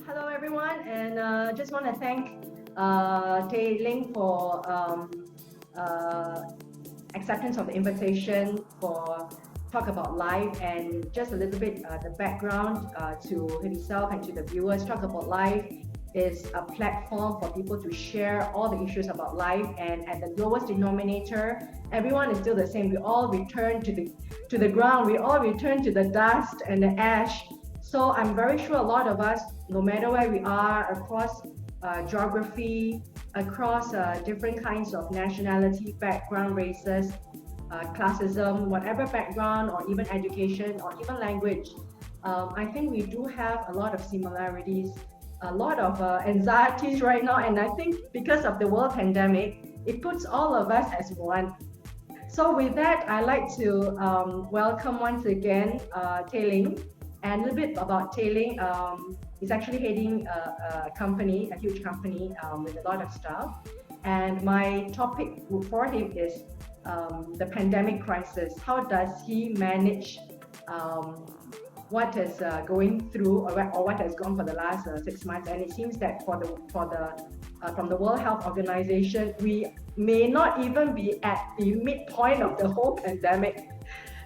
Hello everyone, and just want to thank Tay Ling for acceptance of the invitation for talk about life, and just a little bit the background to himself and to the viewers. Talk about life is a platform for people to share all the issues about life, and at the lowest denominator, everyone is still the same. We all return to the ground. We all return to the dust and the ash. So I'm very sure a lot of us, no matter where we are, across geography, across different kinds of nationality, background, races, classism, whatever background, or even education, or even language, I think we do have a lot of similarities, a lot of anxieties right now. And I think because of the world pandemic, it puts all of us as one. So with that, I'd like to welcome once again Tay Ling. And a little bit about Tay Ling. He's actually heading a company, a huge company with a lot of staff. And my topic for him is the pandemic crisis. How does he manage what is going through, or what has gone for the last 6 months? And it seems that from the World Health Organization, we may not even be at the midpoint of the whole pandemic.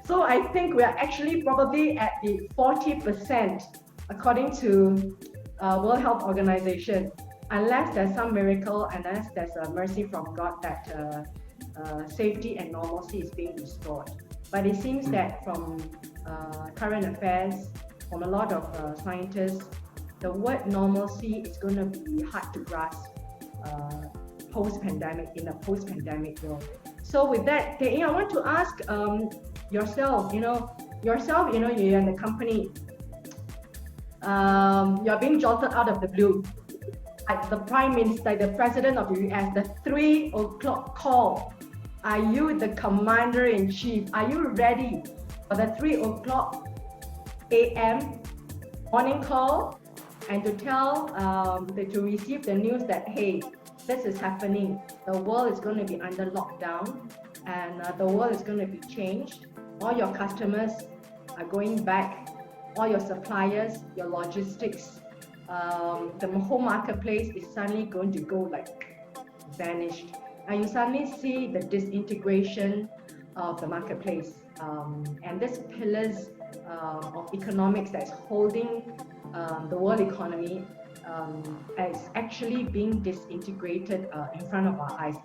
So I think we are actually probably at the 40%, according to World Health Organization, unless there's some miracle, unless there's a mercy from God that safety and normalcy is being restored. But it seems that from current affairs, from a lot of scientists, the word normalcy is going to be hard to grasp post-pandemic, in a post-pandemic world. So with that, Tay Ling, I want to ask yourself, you're in the company, you're being jolted out of the blue. Like the Prime Minister, like the President of the US, the 3 o'clock call. Are you the Commander-in-Chief? Are you ready for the 3 o'clock a.m. morning call, and to tell, to receive the news that, hey, this is happening. The world is going to be under lockdown, and the world is going to be changed. All your customers are going back. All your suppliers, your logistics, the whole marketplace is suddenly going to go like vanished. And you suddenly see the disintegration of the marketplace. And these pillars of economics that's holding the world economy is actually being disintegrated in front of our eyes,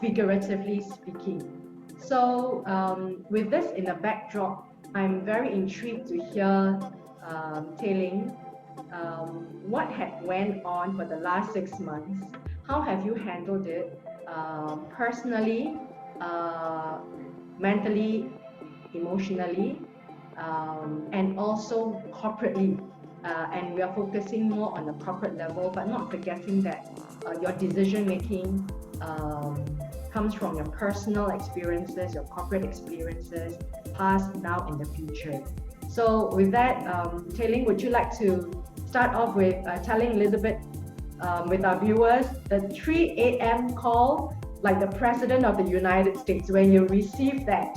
figuratively speaking. So with this in the backdrop, I'm very intrigued to hear Tay Ling, what had went on for the last 6 months. How have you handled it personally, mentally, emotionally, and also corporately? And we are focusing more on the corporate level, but not forgetting that your decision making comes from your personal experiences, your corporate experiences, past, now, and the future. So with that, Tay Ling, would you like to start off with telling a little bit with our viewers, the 3 a.m. call, like the President of the United States, when you received that?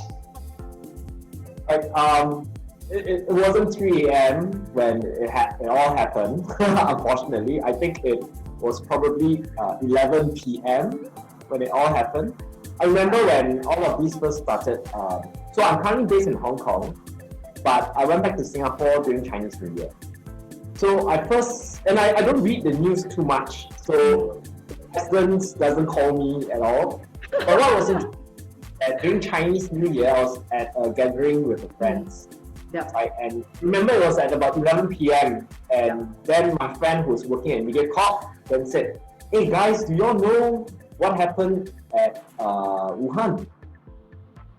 It wasn't 3 a.m. when it all happened, unfortunately. I think it was probably 11 p.m. when it all happened. I remember when all of these first started. So I'm currently based in Hong Kong, but I went back to Singapore during Chinese New Year. So I don't read the news too much, so the President doesn't call me at all. But what was interesting, during Chinese New Year, I was at a gathering with friends. Yep. Right, and remember it was at about 11 p.m. and then my friend who was working at MediaCorp then said, "Hey guys, do you all know what happened at Wuhan?"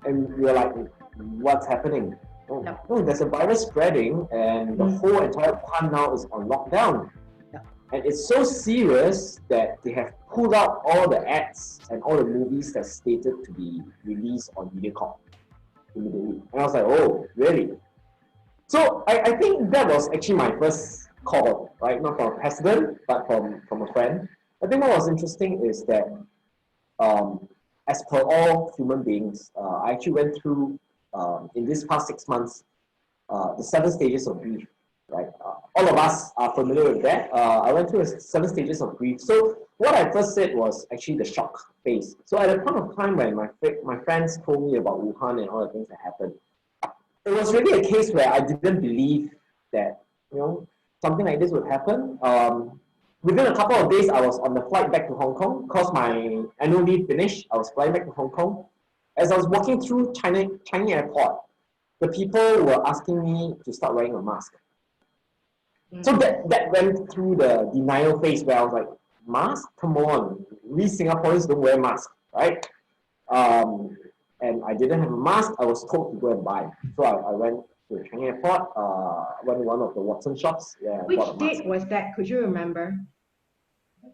And we were like, "What's happening?" "Oh, Yep. No, there's a virus spreading and the whole entire Wuhan now is on lockdown." Yep. And it's so serious that they have pulled out all the ads and all the movies that's stated to be released on MediaCorp immediately. And I was like, "Oh, really?" So I think that was actually my first call, right? Not from a president, but from a friend. I think what was interesting is that as per all human beings, I actually went through, in this past 6 months, the 7 stages of grief, right? all of us are familiar with that. I went through 7 stages of grief. So what I first said was actually the shock phase. So at a point of time when my friends told me about Wuhan and all the things that happened, it was really a case where I didn't believe that, something like this would happen. Within a couple of days, I was on the flight back to Hong Kong because my annual leave finished. I was flying back to Hong Kong. As I was walking through Changi Airport, the people were asking me to start wearing a mask. So that went through the denial phase where I was like, mask? Come on, we Singaporeans don't wear masks, right? And I didn't have a mask. I was told to go and buy. So I went to Changi Airport, went to one of the Watson shops. Yeah, which date was that? Could you remember?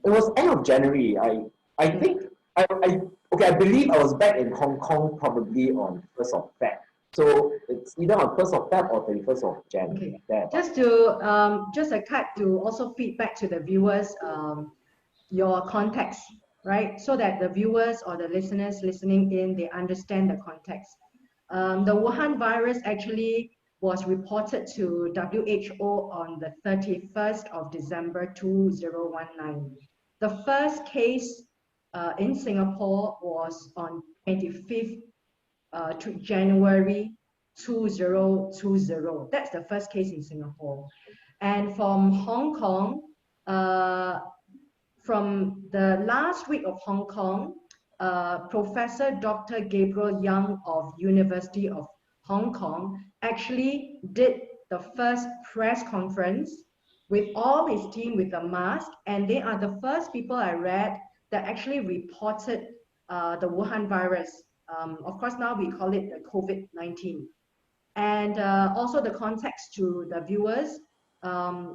It was end of January. I think I believe I was back in Hong Kong probably on 1st of Feb. So it's either on 1st of Feb or 31st of January. Okay. Just to just a cut to also feedback to the viewers your context, right? So that the viewers or the listeners listening in, they understand the context. The Wuhan virus actually was reported to WHO on the 31st of December 2019. The first case in Singapore was on 25th January 2020. That's the first case in Singapore. And from Hong Kong, from the last week of Hong Kong, Professor Dr. Gabriel Young of University of Hong Kong actually did the first press conference with all his team with a mask, and they are the first people I read that actually reported the Wuhan virus. Of course, now we call it the COVID-19. And also the context to the viewers,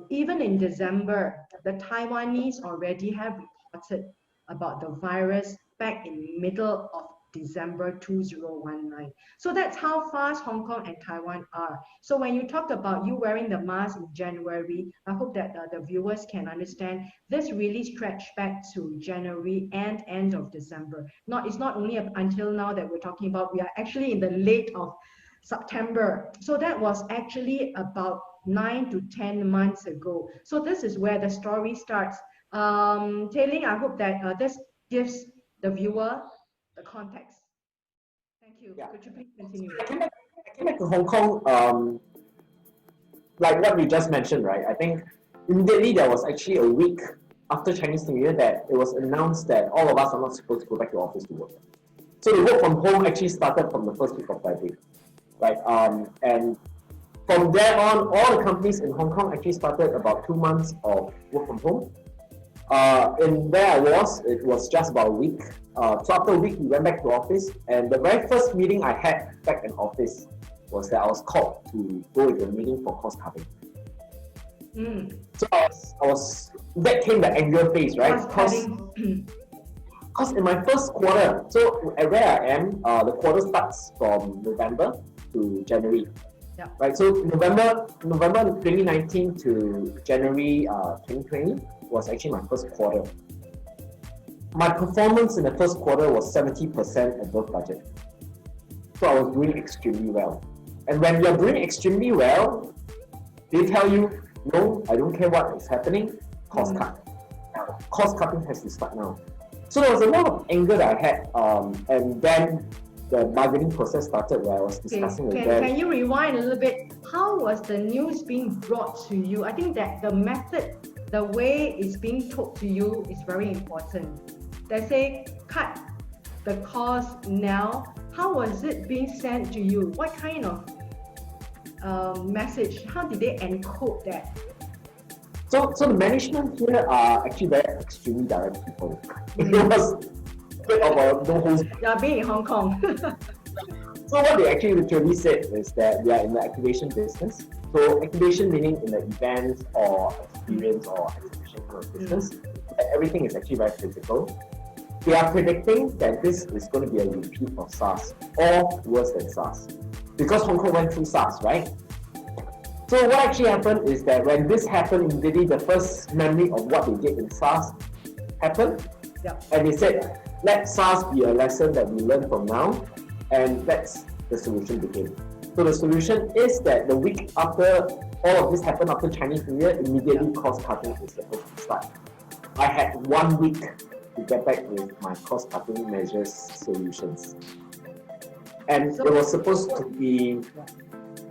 even in December, the Taiwanese already have reported about the virus back in middle of December 2019. So that's how fast Hong Kong and Taiwan are. So when you talk about you wearing the mask in January, I hope that the viewers can understand this really stretched back to January and end of December. It's not only until now that we're talking about, we are actually in the late of September. So that was actually about 9 to 10 months ago. So this is where the story starts. Tay Ling, I hope that this gives the viewer the context. Thank you. Yeah. Could you please continue? I came back to Hong Kong, like what we just mentioned, right? I think immediately there was actually a week after Chinese New Year that it was announced that all of us are not supposed to go back to office to work. So the work from home actually started from the first week of February, right? And from there on, all the companies in Hong Kong actually started about 2 months of work from home. In where I was, it was just about a week. So after a week, we went back to office, and the very first meeting I had back in office was that I was called to go to a meeting for cost cutting. So that came the anger phase, right? Because in my first quarter, so where I am, the quarter starts from November to January. Yeah. Right. So November 2019 to January 2020 was actually my first quarter. My performance in the first quarter was 70% above budget. So I was doing extremely well. And when you're doing extremely well, they tell you, no, I don't care what is happening, cost cut. Cost cutting has to start now. So there was a lot of anger that I had, and then the bargaining process started where I was discussing with them. Can you rewind a little bit? How was the news being brought to you? I think that the method, the way it's being told to you is very important. They say, cut the cost now. How was it being sent to you? What kind of message? How did they encode that? So the management here are actually very extremely direct people. It was a bit of a no holds. Yeah, being in Hong Kong. So what they actually literally said is that we are in the activation business. So activation meaning in the events or experience or exhibition kind of business. Everything is actually very physical. They are predicting that this is going to be a repeat of SARS or worse than SARS. Because Hong Kong went through SARS, right? So what actually happened is that when this happened, immediately the first memory of what they did in SARS happened. Yeah. And they said, let SARS be a lesson that we learn from now, and that's the solution became. So the solution is that the week after all of this happened after Chinese New Year, immediately cost-cutting is supposed to start. I had 1 week to get back with my cost-cutting measures solutions. And it was supposed to be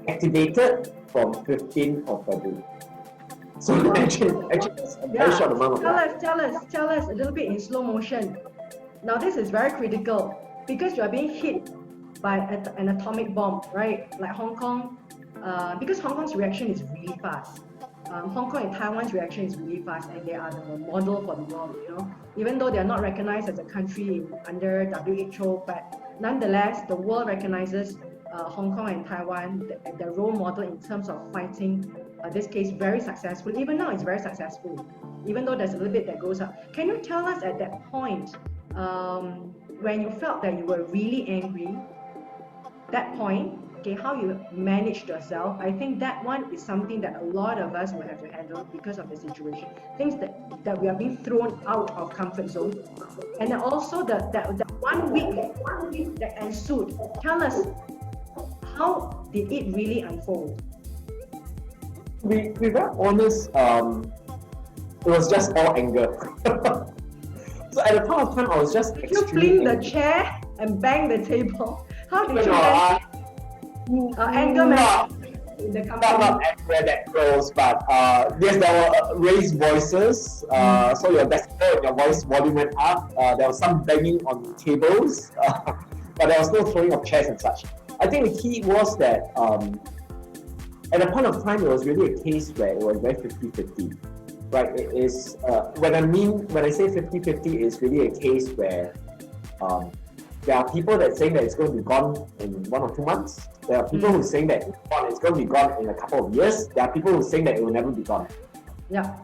activated from 15th of February. So actually it's a very short amount of time. Tell us a little bit in slow motion. Now this is very critical because you are being hit by an atomic bomb, right? Like Hong Kong, because Hong Kong's reaction is really fast. Hong Kong and Taiwan's reaction is really fast, and they are the model for the world, you know. Even though they are not recognized as a country under WHO, but nonetheless, the world recognizes Hong Kong and Taiwan, the role model in terms of fighting this case very successfully. Even now, it's very successful, even though there's a little bit that goes up. Can you tell us at that point, when you felt that you were really angry, that point, okay, how you managed yourself? I think that one is something that a lot of us will have to handle because of the situation. Things that we are being thrown out of comfort zone. And then also the 1 week that ensued. Tell us, how did it really unfold? We were honest, it was just all anger. So at the point of time, I was just Did you fling the chair and bang the table? How did you anger management in the company? Not anger that close, but yes, there were raised voices. So your decibel and your voice volume went up. There was some banging on tables, but there was no throwing of chairs and such. I think the key was that at the point of time, it was really a case where it was very 50-50. Right? It is when I say 50-50, it's really a case where there are people that saying that it's going to be gone in 1 or 2 months. There are people who are saying that it's going to be gone in a couple of years. There are people who are saying that it will never be gone. Yeah.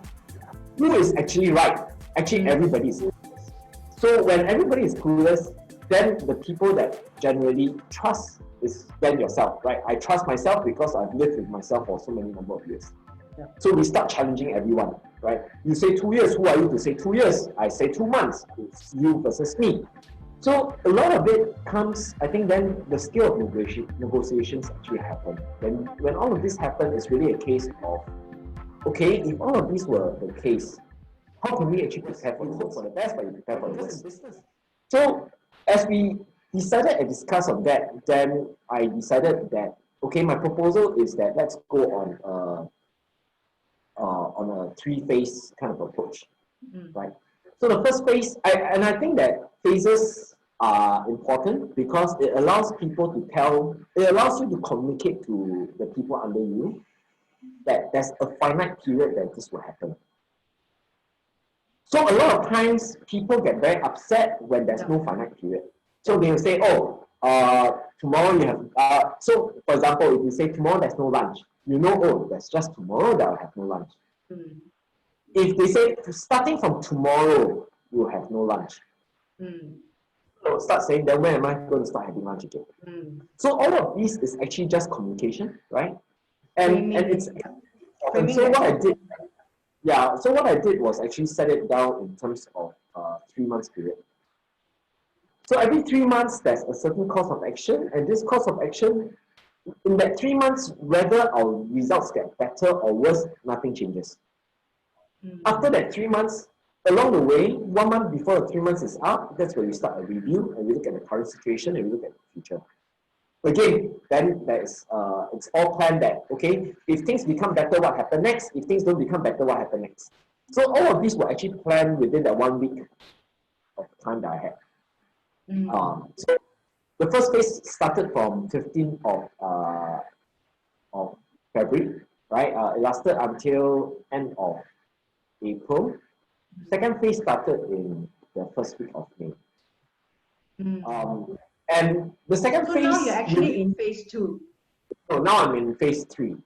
Who is actually right? Actually, everybody is clueless. So when everybody is clueless, then the people that generally trust is then yourself, right? I trust myself because I've lived with myself for so many number of years. Yeah. So we start challenging everyone, right? You say 2 years, who are you to say 2 years? I say 2 months, it's you versus me. So a lot of it comes, I think then the skill of negotiations actually happen. When all of this happened, it's really a case of, okay, if all of these were the case, how can we actually prepare for the hope for the best, but you prepare for the worst? So as we decided and discussed on that, then I decided that, okay, my proposal is that let's go on a 3-phase kind of approach, right? So the first phase, I think that phases are important because it allows people it allows you to communicate to the people under you that there's a finite period that this will happen. So a lot of times people get very upset when there's no finite period. So they will say, oh, tomorrow you have, so for example, if you say tomorrow there's no lunch, you know, oh, that's just tomorrow that I'll have no lunch. If they say starting from tomorrow you'll have no lunch, so start saying, then when am I going to start having lunch again? So all of this is actually just communication, right? And it's so what I did, so what I did was actually set it down in terms of 3 months period. So every 3 months there's a certain course of action, and this course of action in that 3 months, whether our results get better or worse, nothing changes. After that 3 months, along the way, 1 month before the 3 months is up, that's where we start a review and we look at the current situation and we look at the future. Again, then it's all planned that, okay, if things become better, what happens next? If things don't become better, what happens next? So all of these were actually planned within that 1 week of time that I had. So the first phase started from 15th of February, right? It lasted until end of April. Second phase started in the first week of May. And the second phase... So now you're actually in phase 2. No, now I'm in phase 3.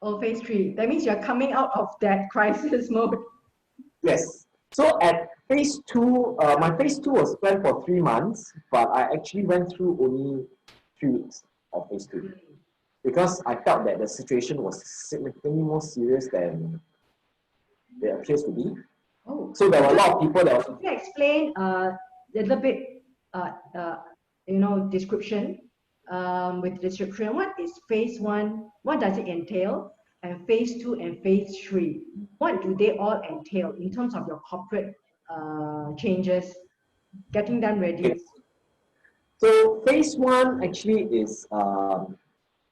Oh, phase 3. That means you're coming out of that crisis mode. Yes. So at phase 2, my phase 2 was planned for 3 months, but I actually went through only 3 weeks of phase 2 because I felt that the situation was significantly more serious than it appears to be. Oh. So there were a lot of people that... Can you explain a little bit, description, with description, what is phase 1, what does it entail? and phase 2 and phase 3. What do they all entail in terms of your corporate changes, getting them ready? Yes. So phase 1 actually is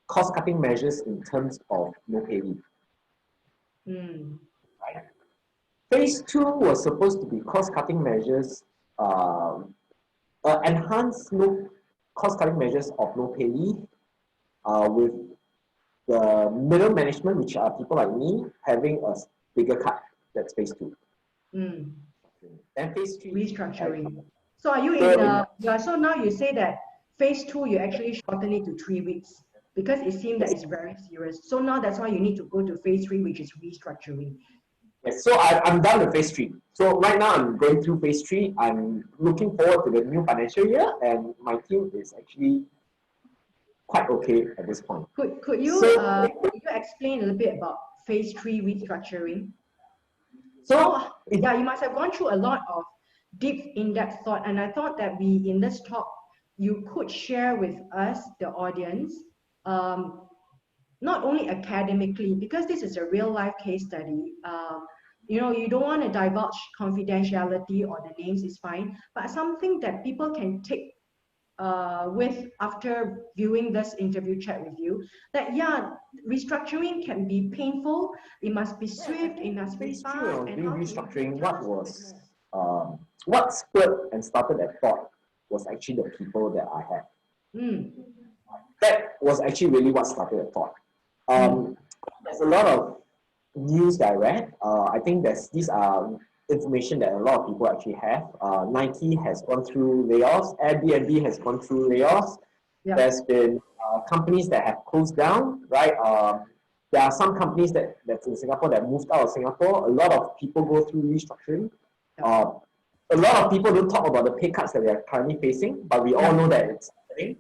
cost-cutting measures in terms of no pay leave. Right? Phase 2 was supposed to be cost-cutting measures, enhanced no cost-cutting measures of no pay leave, with the middle management, which are people like me, having a bigger cut. That's phase 2. Then phase 3 restructuring. So are you so now you say that phase 2 you actually shorten it to 3 weeks because it seemed that it's very serious. So now that's why you need to go to phase 3, which is restructuring. Yes, so I'm done with phase 3. So right now I'm going through phase 3. I'm looking forward to the new financial year, and my team is actually quite okay at this point. Could you explain a little bit about phase 3 restructuring? So yeah, you must have gone through a lot of deep in-depth thought, and I thought that in this talk you could share with us, the audience, not only academically, because this is a real life case study. You know, you don't want to divulge confidentiality or the names is fine, but something that people can take with after viewing this interview chat with you, that yeah, restructuring can be painful, it must be swift, it must be fast. And restructuring, what spurred and started that thought was actually the people that I had. That was actually really what started the thought. There's a lot of news that I read. I think these are information that a lot of people actually have. Nike has gone through layoffs. Airbnb has gone through layoffs. Yeah. There's been companies that have closed down, right? There are some companies that's in Singapore that moved out of Singapore. A lot of people go through restructuring. Yeah. A lot of people don't talk about the pay cuts that we are currently facing, but we all know that it's happening.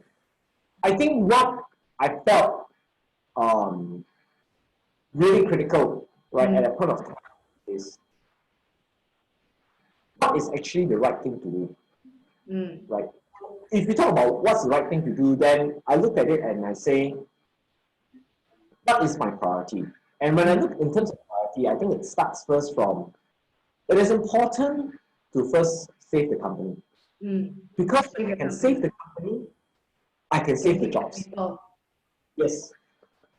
I think what I felt really critical, right, at that point of time is what is actually the right thing to do, right? If you talk about what's the right thing to do, then I look at it and I say, what is my priority? And when I look in terms of priority, I think it starts first from, it is important to first save the company. Because if I can save the company, I can save the jobs. Yes.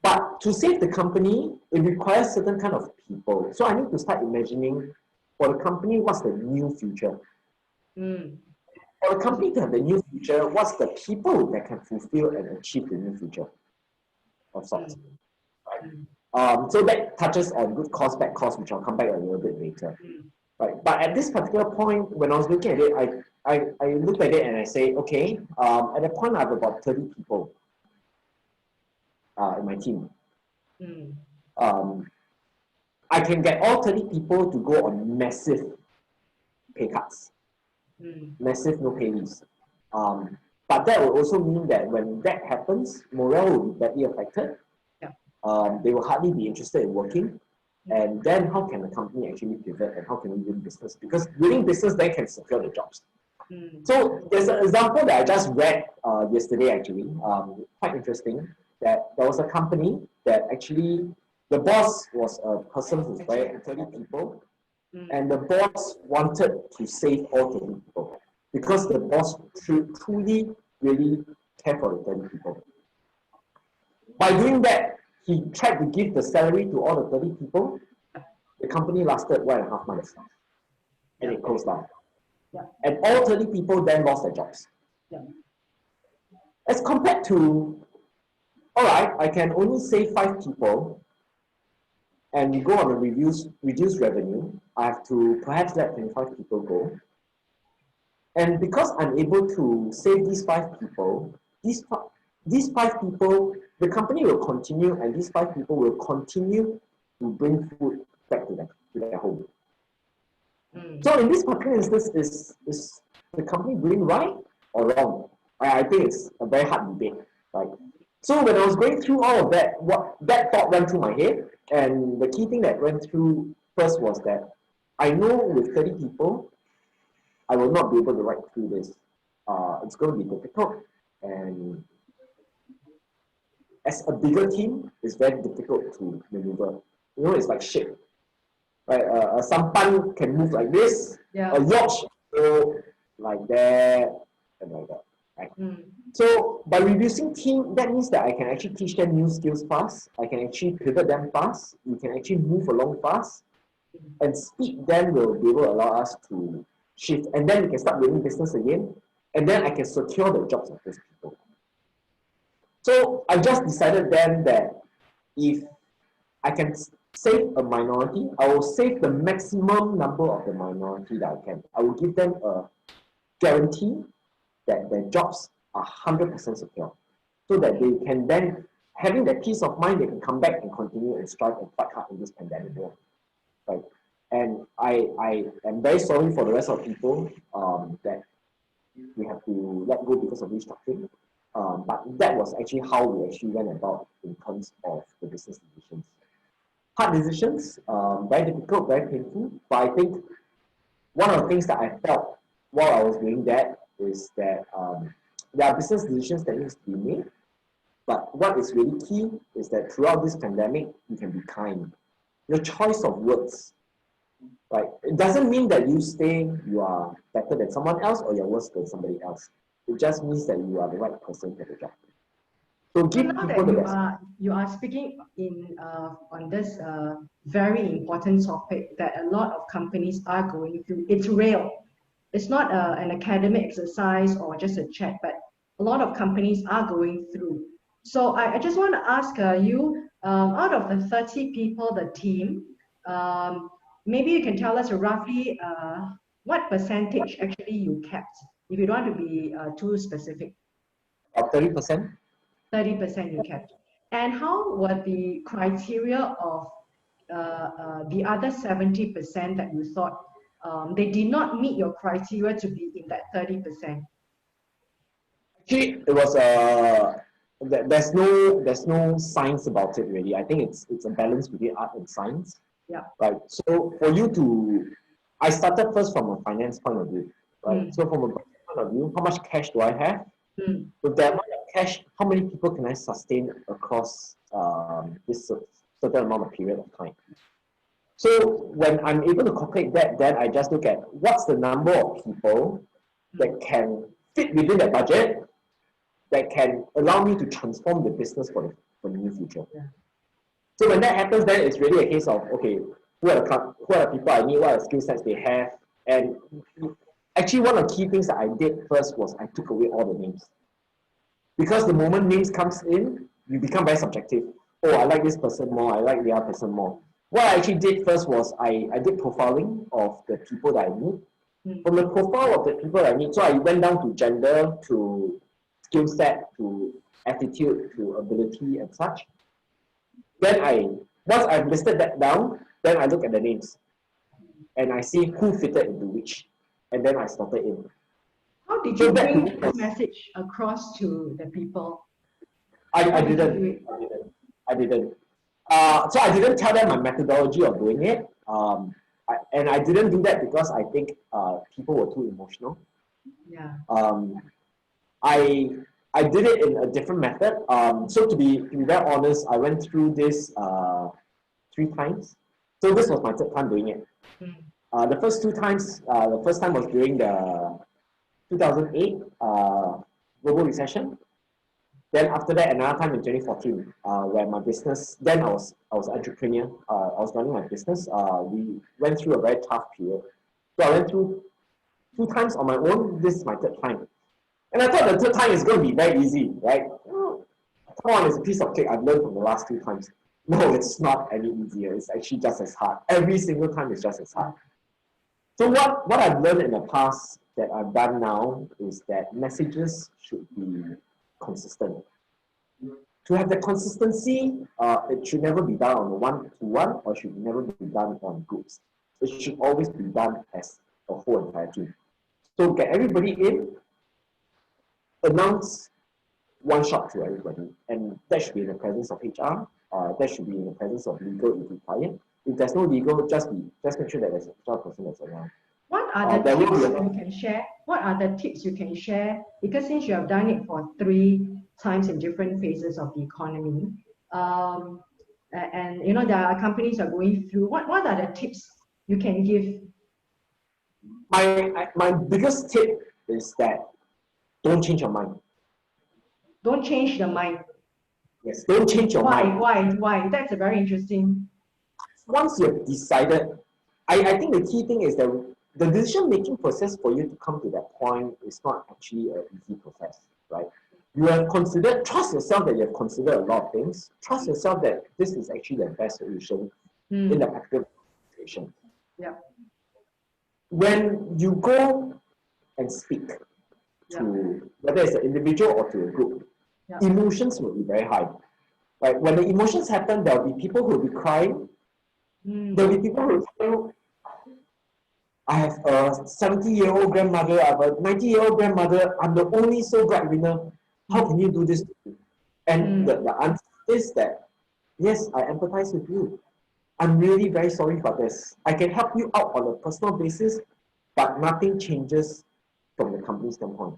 But to save the company, it requires certain kind of people. So I need to start imagining, for the company, what's the new future? For the company to have the new future, what's the people that can fulfill and achieve the new future of sorts? Right? So that touches on good cost, bad cost, which I'll come back a little bit later. Right? But at this particular point, when I was looking at it, I looked at it and I say, okay, at that point I have about 30 people in my team. I can get all 30 people to go on massive pay cuts, massive no pay leaves. But that will also mean that when that happens, morale will be badly affected. They will hardly be interested in working. And then how can the company actually pivot and how can we win business? Because winning business then can secure the jobs. So there's an example that I just read yesterday actually, quite interesting, that there was a company that actually, the boss was a person who's hired 30 people, and the boss wanted to save all 30 people because the boss truly, really cared for the 30 people. By doing that, he tried to give the salary to all the 30 people. The company lasted 1.5 months, and it closed down. And all 30 people then lost their jobs. As compared to, all right, I can only save 5 people and go on a reduced revenue. I have to perhaps let 25 people go. And because I'm able to save these 5 people, these 5 people, the company will continue, and these 5 people will continue to bring food back to their home. So in this particular instance, is the company doing right or wrong? I think it's a very hard debate, right? So when I was going through all of that, that thought went through my head, and the key thing that went through first was that I know with 30 people, I will not be able to write through this. It's going to be difficult, and as a bigger team, it's very difficult to maneuver. You know, it's like shit. Right? A sampan can move like this, Yeah. a yacht go like that, and like that. Right? So by reducing team, that means that I can actually teach them new skills fast. I can actually pivot them fast. We can actually move along fast. And speed then will be able to allow us to shift. And then we can start doing business again. And then I can secure the jobs of those people. So I just decided then that if I can save a minority, I will save the maximum number of the minority that I can. I will give them a guarantee that their jobs are 100% secure. So that they can then, having that peace of mind, they can come back and continue and strive and fight hard in this pandemic world. Right? And I am very sorry for the rest of people that we have to let go because of restructuring. But that was actually how we actually went about in terms of the business decisions. Hard decisions, very difficult, very painful. But I think one of the things that I felt while I was doing that is that there are business decisions that needs to be made. But what is really key is that throughout this pandemic, you can be kind. Your choice of words, right? It doesn't mean that you are better than someone else or you're worse than somebody else. It just means that you are the right person for the job. So give now people the best. you are speaking on this very important topic that a lot of companies are going through. It's real. It's not an academic exercise or just a chat, but a lot of companies are going through. So I just want to ask you, out of the 30 people, the team, maybe you can tell us roughly what percentage actually you kept, if you don't want to be too specific. About 30%. 30% you kept. And how were the criteria of the other 70% that you thought they did not meet your criteria to be in that 30%? Actually, it was there's no science about it really. I think it's a balance between art and science. Yeah. Right. So for you to, I started first from a finance point of view. Right. So from a point of view, how much cash do I have? With that amount of cash, how many people can I sustain across this certain amount of period of time? So when I'm able to calculate that, then I just look at what's the number of people that can fit within that budget, that can allow me to transform the business for the near future. Yeah. So when that happens, then it's really a case of, okay, who are the people I need, what are the skill sets they have. And actually one of the key things that I did first was I took away all the names. Because the moment names comes in, you become very subjective. Oh, I like this person more, I like the other person more. What I actually did first was I did profiling of the people that I need. From the profile of the people that I need, so I went down to gender, to skill set, to attitude, to ability and such. Then once I've listed that down, then I look at the names. And I see who fitted into which. And then I slotted in. How did you bring this message across to the people? I didn't. So I didn't tell them my methodology of doing it. And I didn't do that because I think people were too emotional. Yeah. I did it in a different method. So to be very honest, I went through this 3 times. So this was my 3rd time doing it. The first 2 times, the first time was during the 2008 global recession. Then after that, another time in 2014, where my business, then I was entrepreneur, I was running my business. We went through a very tough period. So I went through 2 times on my own. This is my 3rd time. And I thought the 3rd time is going to be very easy, right? Come on, it's a piece of cake I've learned from the last 2 times. No, it's not any easier. It's actually just as hard. Every single time is just as hard. So what I've learned in the past that I've done now is that messages should be consistent. To have the consistency, it should never be done on a one-to-one or should never be done on groups. It should always be done as a whole entire team. So get everybody in, announce one shot to everybody, and that should be in the presence of HR. That should be in the presence of legal if required. If there's no legal, just make sure that there's an HR person that's around. What are the tips you can share? What are the tips you can share? Because since you have done it for 3 times in different phases of the economy. And you know, there are companies are going through. What are the tips you can give? My biggest tip is that don't change your mind. Don't change the mind. Yes, don't change your mind. Why? That's a very interesting. Once you've decided, I think the key thing is that the decision-making process for you to come to that point is not actually an easy process, right? You have considered, trust yourself that you have considered a lot of things. Trust yourself that this is actually the best solution in the particular situation. Yeah. When you go and speak to, whether it's an individual or to a group, emotions will be very high. Right? When the emotions happen, there will be people who will be crying. There will be people who will tell you, I have a 70-year-old grandmother, I have a 90-year-old grandmother, I'm the only sole breadwinner. How can you do this to me? And the answer is that, yes, I empathize with you. I'm really very sorry for this. I can help you out on a personal basis, but nothing changes from the company standpoint.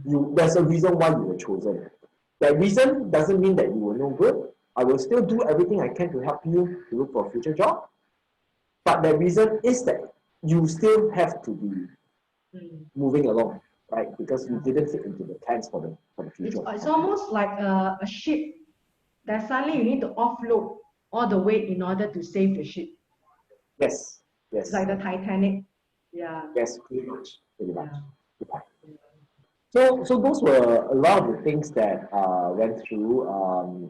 There's a reason why you were chosen. That reason doesn't mean that you were no good. I will still do everything I can to help you to look for a future job. But the reason is that you still have to be moving along, right? Because you didn't fit into the plans for the future. It's almost like a ship that suddenly you need to offload all the weight in order to save the ship. Yes, yes. It's like the Titanic. Yeah. Yes, pretty much. Yeah. So those were a lot of the things that went through.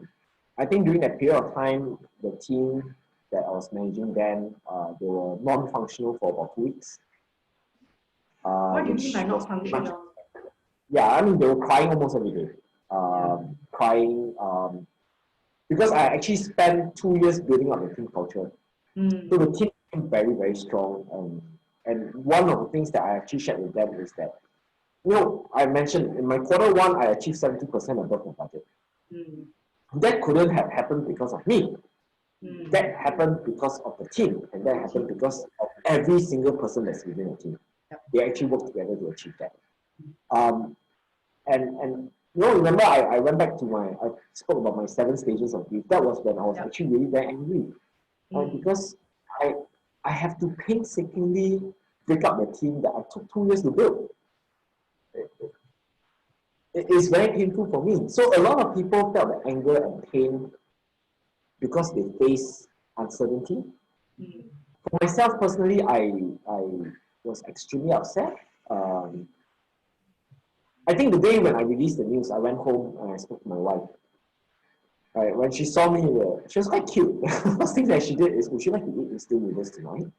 I think during that period of time, the team that I was managing then, they were non-functional for about 2 weeks. What do you mean by not functional? Yeah, I mean, they were crying almost every day. Crying, because I actually spent 2 years building up the team culture. So the team became very, very strong. And one of the things that I actually shared with them is that, you know, I mentioned in my quarter one, I achieved 70% above my budget. That couldn't have happened because of me. That happened because of the team, and that happened because of every single person that's within the team. They actually worked together to achieve that. And you know, remember I went back to I spoke about my 7 stages of grief. That was when I was actually really very angry, because I have to painstakingly break up the team that I took 2 years to build. It is very painful for me. So a lot of people felt the anger and pain because they face uncertainty. For myself personally, I was extremely upset. I think the day when I released the news, I went home and I spoke to my wife. When she saw me, she was quite cute. The first thing that she did is, would you like to eat instant noodles tonight?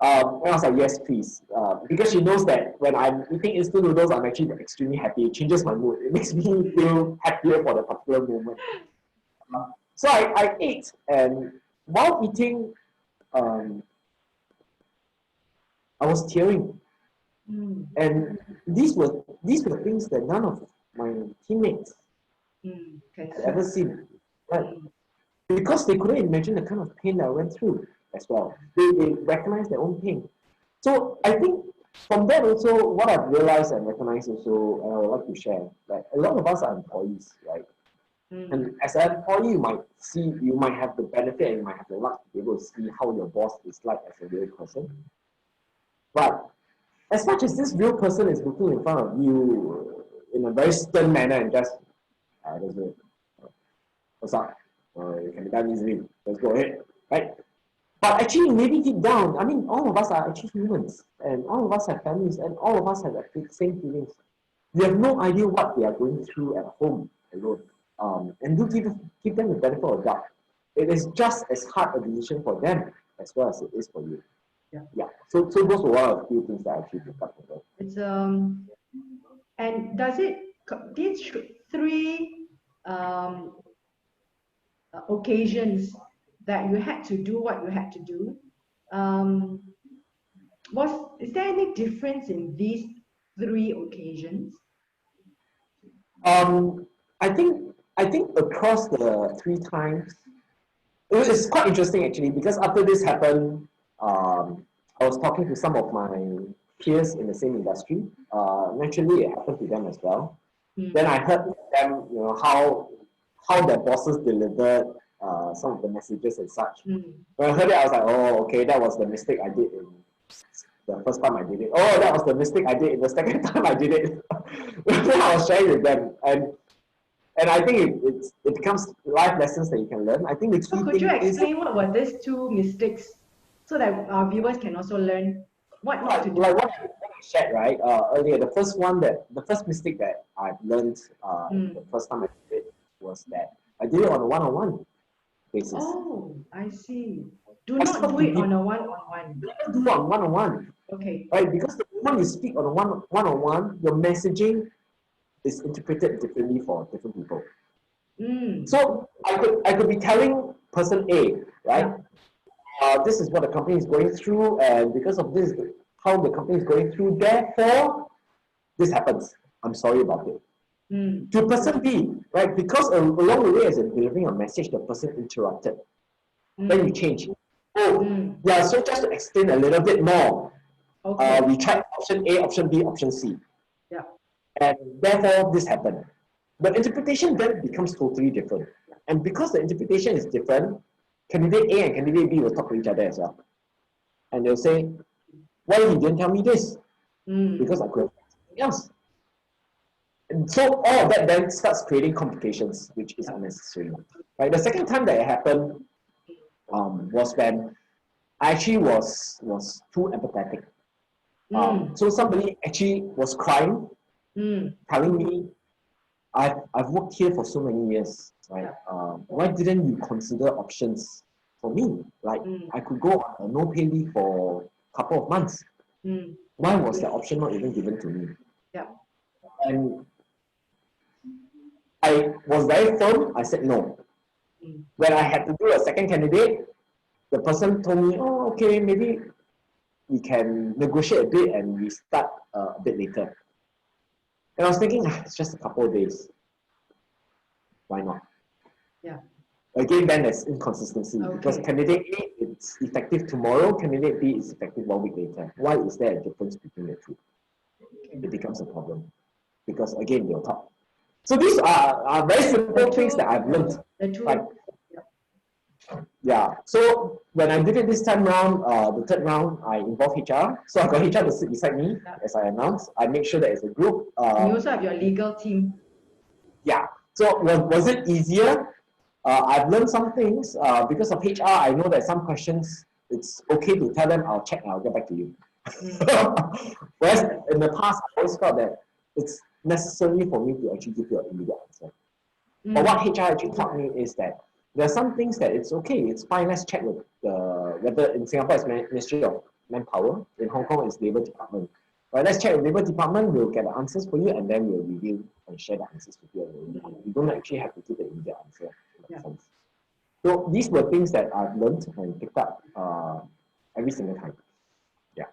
And I was like, yes, please. Because she knows that when I'm eating instant noodles, I'm actually extremely happy. It changes my mood. It makes me feel happier for the particular moment. So I ate, and while eating, I was tearing. And these were things that none of my teammates had ever seen. Right? Because they couldn't imagine the kind of pain that I went through as well. They recognized their own pain. So I think from that also, what I've realized and recognized also, and I would like to share, that a lot of us are employees, right? And as an employee, you might have the benefit and you might have the luck to be able to see how your boss is like as a real person. But as much as this real person is looking in front of you in a very stern manner and just, what's up? It can be done easily. Let's go ahead, right? But actually, maybe deep down, I mean, all of us are actually humans, and all of us have families, and all of us have the same feelings. You have no idea what they are going through at home alone. And do give them the benefit of the doubt. It is just as hard a decision for them as well as it is for you. Yeah. So those were one of the few things that I actually picked up from them. It's and does it these 3 occasions that you had to do what you had to do, is there any difference in these 3 occasions? I think across the 3 times, it's quite interesting actually, because after this happened, I was talking to some of my peers in the same industry. Naturally, it happened to them as well. Then I heard from them, how their bosses delivered some of the messages and such. When I heard it, I was like, oh, okay, that was the mistake I did in the first time I did it. Oh, that was the mistake I did in the second time I did it. Then I was sharing with them, and I think it becomes life lessons that you can learn. I think the key So could thing you is explain what were these two mistakes so that our viewers can also learn what not to do? like what I shared right earlier. The first mistake that I've learned the first time I did it was that I did it on a one-on-one basis. Oh, I see. Do not do it on a one-on-one. Never do it on one-on-one. Okay. Right? Because the moment you speak on a one-on-one, your messaging is interpreted differently for different people. So I could be telling person A, right? This is what the company is going through, and because of this, how the company is going through, therefore, this happens. I'm sorry about it. To person B, right? Because along the way, as you're delivering a message, the person interrupted. Then you change. Yeah, so just to explain a little bit more, we tried option A, option B, option C. Yeah. And therefore, this happened. The interpretation then becomes totally different. And because the interpretation is different, candidate A and candidate B will talk to each other as well. And they'll say, why you didn't tell me this? Because I could have done something else. And so all of that then starts creating complications, which is unnecessary. Right? The second time that it happened was when I actually was too empathetic. So somebody actually was crying, telling me, I've worked here for so many years, right? Why didn't you consider options for me? Like I could go on a no-pay leave for a couple of months. Why was that option not even given to me? Yeah. And I was very firm. I said no. When I had to do a second candidate, the person told me, oh, okay, maybe we can negotiate a bit and we start a bit later. And I was thinking, it's just a couple of days. Why not? Yeah. Again, then there's inconsistency because candidate A is effective tomorrow, candidate B is effective 1 week later. Why is there a difference between the two? It becomes a problem because again, they'll talk. So these are very simple things that I've learned. Right? Yeah. So when I did it this time round, the third round, I involved HR. So I got HR to sit beside me as I announced. I make sure that it's a group. And you also have your legal team. Yeah. So was it easier? I've learned some things because of HR. I know that some questions it's okay to tell them I'll check and I'll get back to you. Whereas in the past, I always felt that it's necessary for me to actually give you an immediate answer. But what HR actually taught me is that there are some things that it's okay, it's fine, let's check with whether in Singapore it's Ministry of Manpower, in Hong Kong it's Labour Department. Right, let's check with Labour Department, we'll get the answers for you and then we'll review and share the answers with you. You don't actually have to give the immediate answer. Sense. So these were things that I've learned and picked up every single time. Yeah.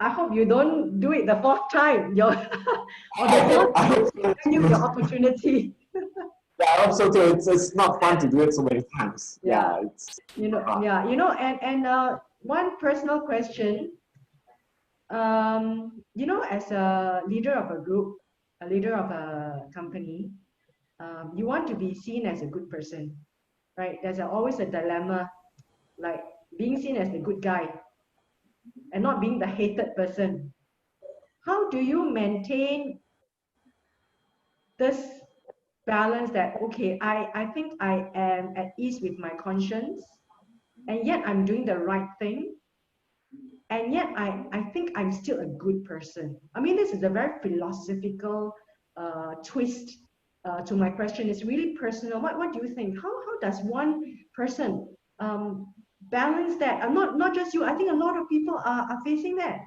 I hope you don't do it the fourth time. Or the fourth time, you your opportunity. Yeah, I hope so too. It's not fun to do it so many times. Yeah, it's and one personal question. As a leader of a group, a leader of a company, you want to be seen as a good person, right? There's always a dilemma, like being seen as the good guy and not being the hated person. How do you maintain this balance that, okay, I think I am at ease with my conscience, and yet I'm doing the right thing, and yet I think I'm still a good person? I mean, this is a very philosophical twist to my question. It's really personal. What do you think? How does one person balance that? Not just you. I think a lot of people are facing that.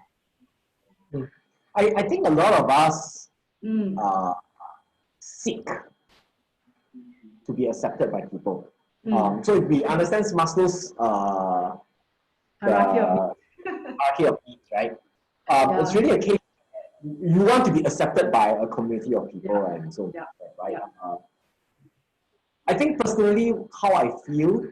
I think a lot of us seek to be accepted by people. So if we understand Maslow's hierarchy of needs, right? It's really a case you want to be accepted by a community of people and so right? I think personally how I feel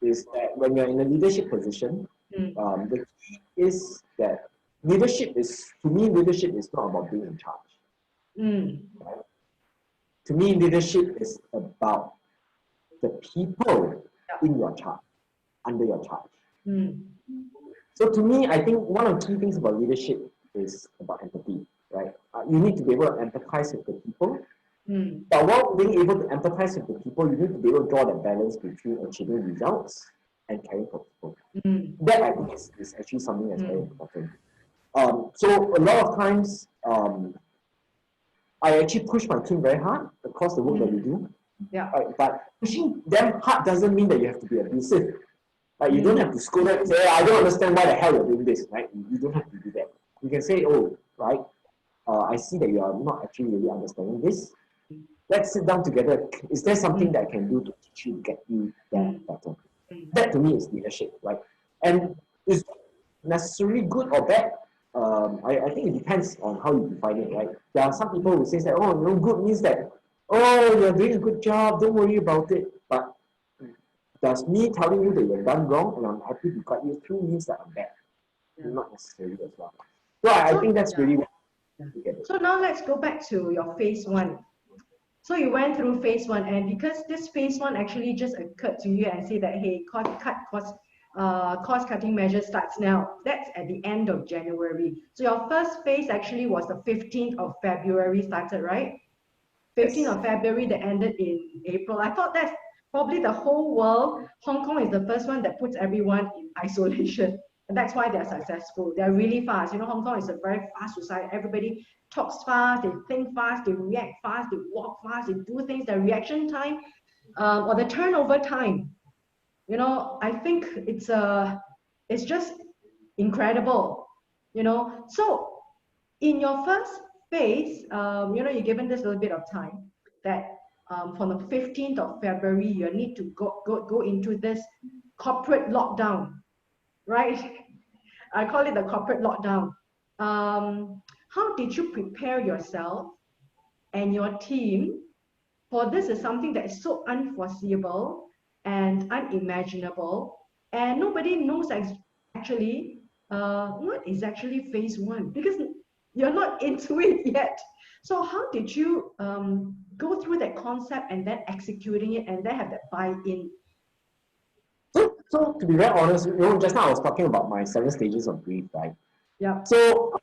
is that when you're in a leadership position, the key is that leadership is not about being in charge. Right? to me, leadership is about the people in your charge, under your charge. So to me, I think one of the key things about leadership is about empathy, right? You need to be able to empathize with the people. But while being able to empathize with the people, you need to be able to draw that balance between achieving results and caring for people. That I think is actually something that's very important. So a lot of times, I actually push my team very hard across the work that we do. But pushing them hard doesn't mean that you have to be abusive. Like you don't have to scold them and say, I don't understand why the hell you're doing this, right? You don't have to do that. You can say, oh, right, I see that you are not actually really understanding this. Let's sit down together. Is there something that I can do to teach you, get you that better? That to me is leadership, right? And is necessarily good or bad? I think it depends on how you define it, right? There are some people who say that, oh, good means that, oh, you're doing a good job, don't worry about it. But does me telling you that you're done wrong and I'm happy to guide you through means that I'm bad? Not necessarily as well. So I think that's really what you get it. So now let's go back to your phase one. So you went through phase one, and because this phase one actually just occurred to you and say that, hey, cost-cutting measure starts now. That's at the end of January. So your first phase actually was the 15th of February started, right? 15th of February that ended in April. I thought that's probably the whole world. Hong Kong is the first one that puts everyone in isolation. And that's why they're successful. They're really fast. You know, Hong Kong is a very fast society. Everybody talks fast, they think fast, they react fast, they walk fast, they do things. The reaction time or the turnover time, you know, I think it's just incredible, you know. So in your first phase, you know, you're given this little bit of time that from the 15th of February, you need to go into this corporate lockdown, right? I call it the corporate lockdown. How did you prepare yourself and your team for this? Is something that is so unforeseeable and unimaginable, and nobody knows actually what is actually phase one, because you're not into it yet. So how did you go through that concept and then executing it and then have that buy-in? So to be very honest, you know, just now I was talking about my 7 stages of grief, right? Yeah. So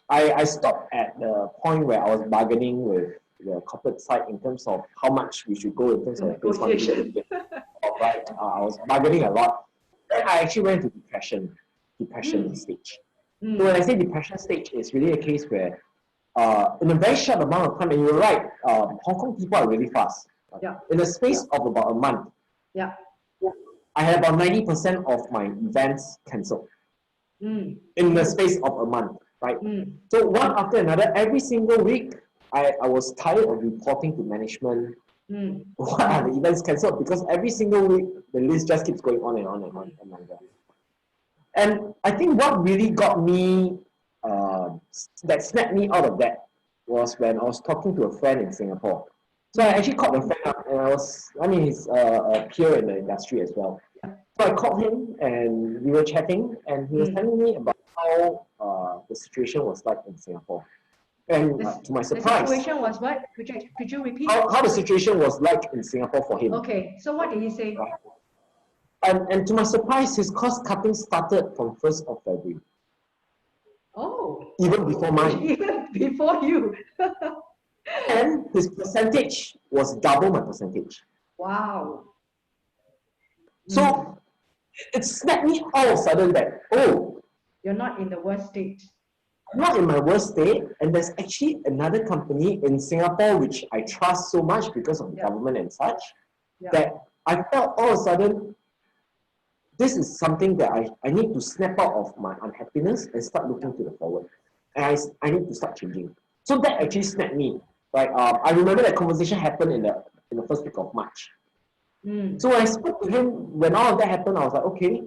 I stopped at the point where I was bargaining with the corporate side in terms of how much we should go in terms of negotiation. Right? I was bargaining a lot. Then I actually went to depression stage. So when I say depression stage, it's really a case where in a very short amount of time, and you're right, Hong Kong people are really fast. In the space of about a month, I had about 90% of my events cancelled in the space of a month, right? So one after another, every single week, I was tired of reporting to management what are the events cancelled, because every single week, the list just keeps going on and on and on and longer. And I think what really got me, that snapped me out of that was when I was talking to a friend in Singapore. So I actually called a friend up, and he's a peer in the industry as well. So I called him and we were chatting, and he was telling me about how the situation was like in Singapore. And to my surprise, the situation was what? Could you repeat? How the situation was like in Singapore for him. Okay, so what did he say? And to my surprise, his cost cutting started from 1st of February. Oh. Even before mine. Even before you. And his percentage was double my percentage. Wow. So it snapped me all of a sudden that, oh, you're not in the worst state. I'm not in my worst state, and there's actually another company in Singapore which I trust so much because of the government and such, that I felt all of a sudden this is something that I need to snap out of my unhappiness and start looking to the forward. And I need to start changing. So that actually snapped me. Right? I remember that conversation happened in the first week of March. So when I spoke to him, when all of that happened, I was like, okay,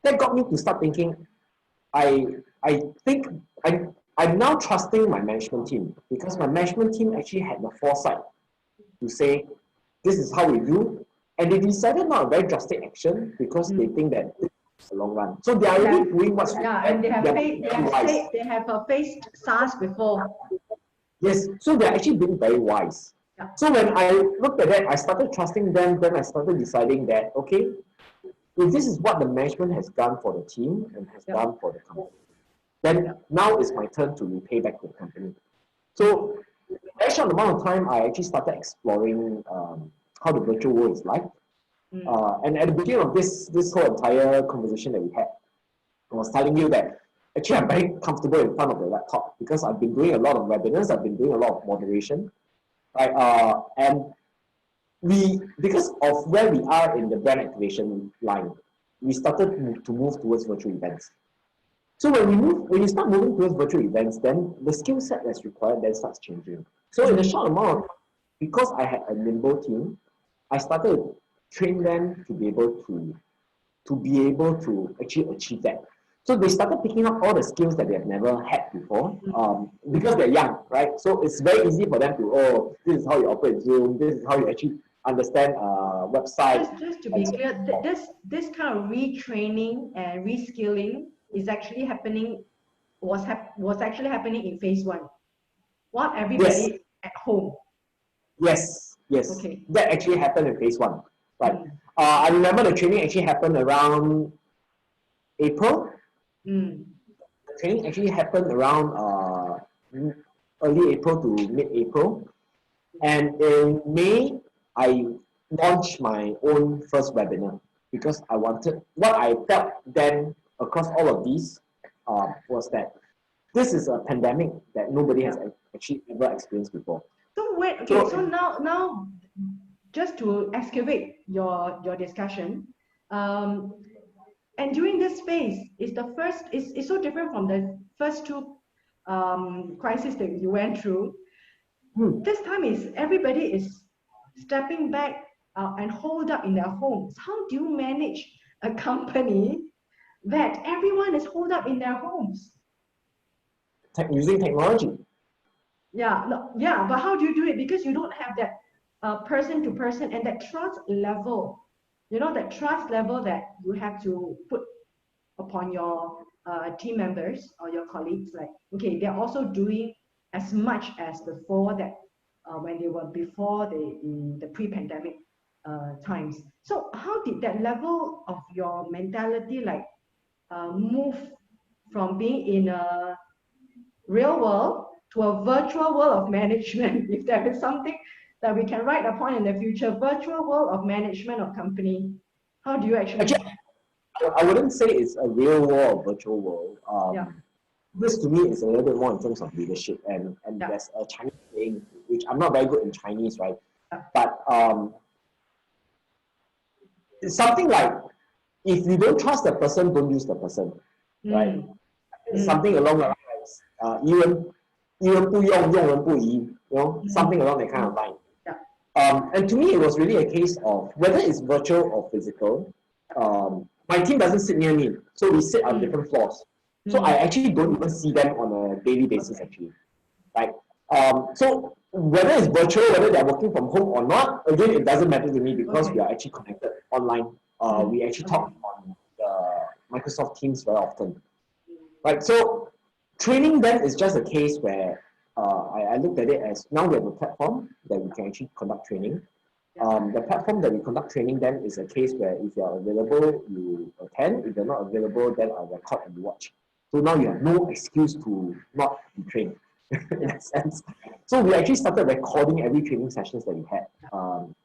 that got me to start thinking, I think I'm now trusting my management team, because my management team actually had the foresight to say, this is how we do. And they decided not a very drastic action because they think that it's the long run. So they are already doing what's and they have faced SARS before. Yes, so they're actually being very wise. So when I looked at that, I started trusting them. Then I started deciding that, okay, if this is what the management has done for the team and has done for the company, then now is my turn to repay back to the company. So in a very short amount of time, I actually started exploring how the virtual world is like. And at the beginning of this whole entire conversation that we had, I was telling you that actually I'm very comfortable in front of the laptop because I've been doing a lot of webinars, I've been doing a lot of moderation, right? And because of where we are in the brand activation line, we started to move towards virtual events. So when you start moving towards virtual events, then the skill set that's required then starts changing. So in a short amount of time, because I had a nimble team, I started to train them to be able to actually achieve that. So they started picking up all the skills that they have never had before, because they're young, right? So it's very easy for them to, oh, this is how you operate Zoom, this is how you actually understand websites. Just to be clear, this kind of retraining and reskilling is actually happening, was actually happening in phase one. What everybody Yes. at home. Yes. Okay. That actually happened in phase one. Right. I remember the training actually happened around April. The training actually happened around early April to mid-April. And in May, I launched my own first webinar because I wanted, what I felt then across all of these was that this is a pandemic that nobody has actually ever experienced before. So wait, okay, so now just to excavate your discussion, and during this phase is the first is so different from the first two crises that you went through. This time is everybody is stepping back and hold up in their homes. How do you manage a company that everyone is holed up in their homes? Using technology. But how do you do it? Because you don't have that person to person and that trust level. You know, that trust level that you have to put upon your team members or your colleagues. Like, okay, they're also doing as much as before that when they were before the pre-pandemic times. So how did that level of your mentality like move from being in a real world to a virtual world of management? If there is something that we can write upon in the future, virtual world of management of company, how do you actually? I wouldn't say it's a real world or virtual world. This to me is a little bit more in terms of leadership, and there's a Chinese saying, which I'm not very good in Chinese, right? But it's something like, if you don't trust the person, don't use the person, right? It's something along the lines, 疑人不用，用人不疑, something along that kind of line. And to me, it was really a case of whether it's virtual or physical. My team doesn't sit near me, so we sit on different floors. So I actually don't even see them on a daily basis, actually. Right? So whether it's virtual, whether they're working from home or not, again, it doesn't matter to me because we are actually connected online. We actually talk on the Microsoft Teams very often. Right? So training them is just a case where I looked at it as now we have a platform that we can actually conduct training. The platform that we conduct training then is a case where if you're available, you attend. If you're not available, then I'll record and you watch. So now you have no excuse to not be trained in that sense. So we actually started recording every training sessions that we had.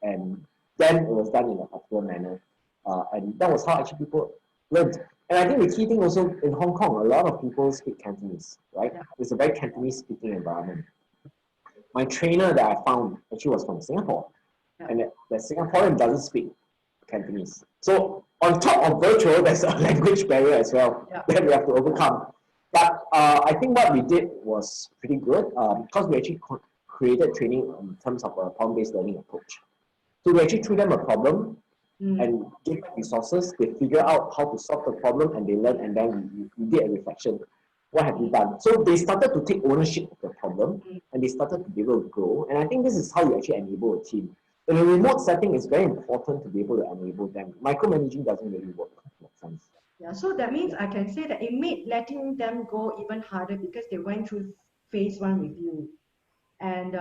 And then it was done in a popular manner. And that was how actually people learned. And I think the key thing also in Hong Kong, a lot of people speak Cantonese, right? It's a very Cantonese speaking environment. My trainer that I found actually was from Singapore. And the Singaporean doesn't speak Cantonese. So on top of virtual, there's a language barrier as well that we have to overcome. But I think what we did was pretty good because we actually created training in terms of a problem-based learning approach. So we actually threw them a problem and gave them resources. They figure out how to solve the problem and they learn, and then we did a reflection. What have you done? So they started to take ownership of the problem and they started to be able to grow. And I think this is how you actually enable a team. In a remote setting, it's very important to be able to enable them. Micromanaging doesn't really work in that sense. Yeah, so that means I can say that it made letting them go even harder because they went through phase one with you. And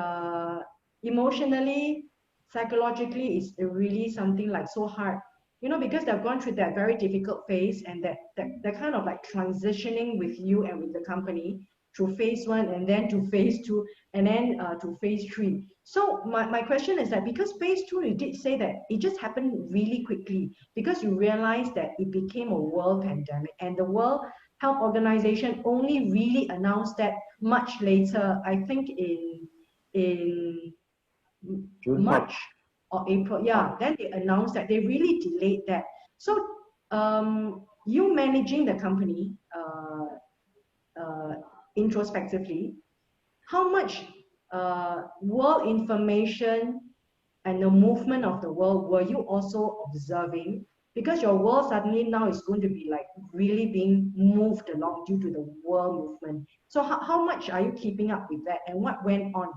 emotionally, psychologically, it's really something like so hard. Because they've gone through that very difficult phase, and that kind of like transitioning with you and with the company through phase one, and then to phase two, and then to phase three. So my question is that, because phase two, you did say that it just happened really quickly, because you realized that it became a world pandemic, and the World Health Organization only really announced that much later, I think in June, March or April. Yeah, then they announced that they really delayed that. So you managing the company introspectively, how much world information and the movement of the world were you also observing? Because your world suddenly now is going to be like really being moved along due to the world movement. So how much are you keeping up with that, and what went on?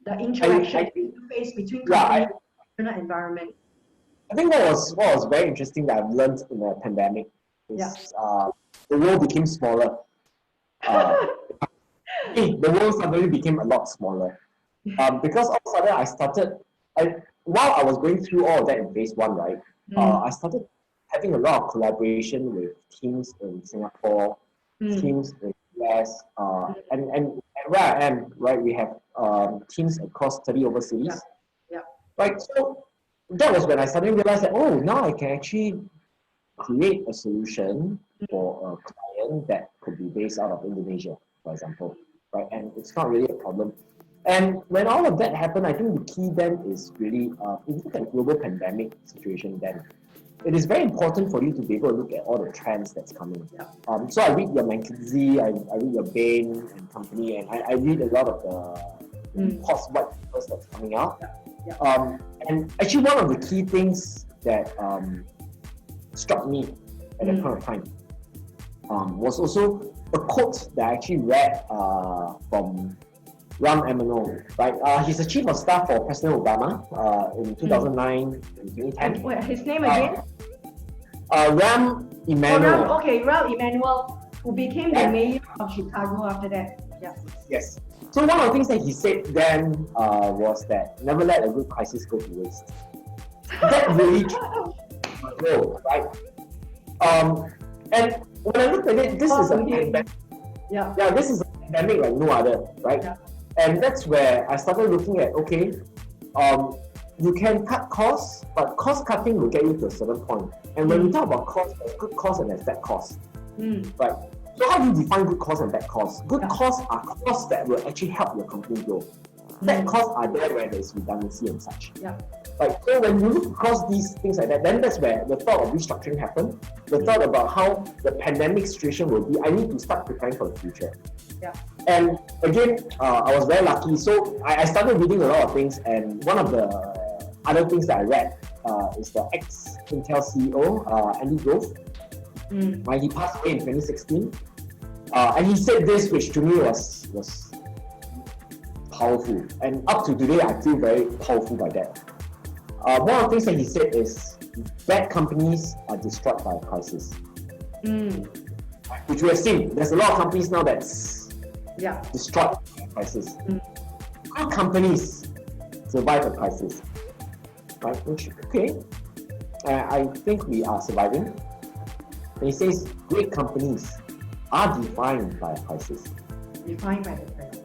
The interaction face between company and external environment. I think what was very interesting that I've learned in the pandemic is the world became smaller. The world suddenly became a lot smaller. Because all of a sudden while I was going through all of that in phase one, right? I started having a lot of collaboration with teams in Singapore, teams in the US, and where I am, right, we have teams across 30 overseas. Right, so that was when I suddenly realized that, now I can actually create a solution for a client that could be based out of Indonesia, for example, right? And it's not really a problem. And when all of that happened, I think the key then is really, if you look at the global pandemic situation, then it is very important for you to be able to look at all the trends that's coming. So I read your McKinsey, I read your Bain and Company, and I read a lot of the post-white papers that's coming out. And actually, one of the key things that struck me at that point of time was also a quote that I actually read from Ram Emanuel, right? He's the chief of staff for President Obama in 2009 and 2010. Wait, his name again? Ram Emanuel. Ram Emanuel, who became the mayor of Chicago after that. Yes. So one of the things that he said then was that never let a good crisis go to waste. That really true, right? And when I look at it, this is a pandemic. This is a pandemic like no other, right? And that's where I started looking at, you can cut costs, but cost cutting will get you to a certain point. And when we talk about cost, there's good cost and there's bad cost, right? So how do you define good costs and bad costs? Good costs are costs that will actually help your company grow. Bad costs are there where there's redundancy and such. Right. So when you look across these things like that, then that's where the thought of restructuring happened. The thought about how the pandemic situation will be, I need to start preparing for the future. And again, I was very lucky. So I started reading a lot of things, and one of the other things that I read is the ex-Intel CEO, Andy Grove. Right, he passed away in 2016. And he said this, which to me was powerful. And up to today, I feel very powerful by that. One of the things that he said is, bad companies are destroyed by a crisis. Which we have seen. There's a lot of companies now that's destroyed by a crisis. Good companies survive a crisis. Right? Which, I think we are surviving. And he says, great companies are defined by a crisis. Defined by the crisis.